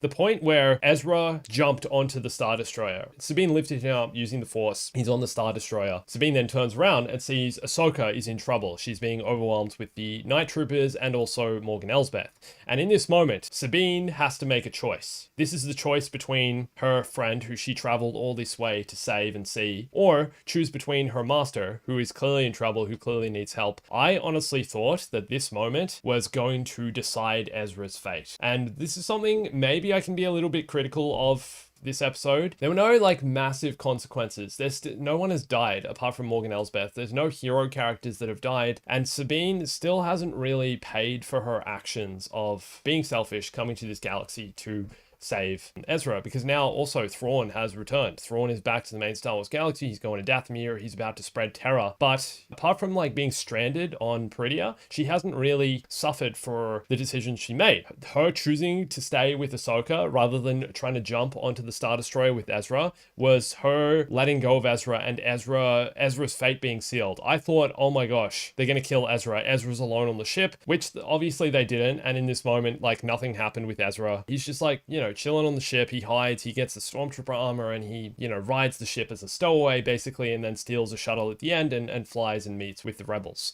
The point where Ezra jumped onto the Star Destroyer. Sabine lifted him up using the Force. He's on the Star Destroyer. Sabine then turns around and sees Ahsoka is in trouble. She's being overwhelmed with the Night Troopers and also Morgan Elsbeth. And in this moment, Sabine has to make a choice. This is the choice between her friend, who she traveled all this way to save and see, or choose between her master, who is clearly in trouble, who clearly needs help. I honestly thought that this moment was going to decide Ezra's fate. And this is something maybe I can be a little bit critical of this episode. There were no like massive consequences. No one has died apart from Morgan Elsbeth. There's no hero characters that have died, and Sabine still hasn't really paid for her actions of being selfish, coming to this galaxy to save Ezra, because now also Thrawn has returned. Thrawn is back to the main Star Wars galaxy. He's going to Dathomir. He's about to spread terror. But apart from like being stranded on Peridia, she hasn't really suffered for the decisions she made. Her choosing to stay with Ahsoka rather than trying to jump onto the Star Destroyer with Ezra was her letting go of Ezra and Ezra's fate being sealed. I thought, oh my gosh, they're going to kill Ezra. Ezra's alone on the ship, which obviously they didn't. And in this moment, like nothing happened with Ezra. He's just like, chilling on the ship. He hides, he gets the stormtrooper armor, and he, rides the ship as a stowaway basically, and then steals a shuttle at the end and flies and meets with the rebels.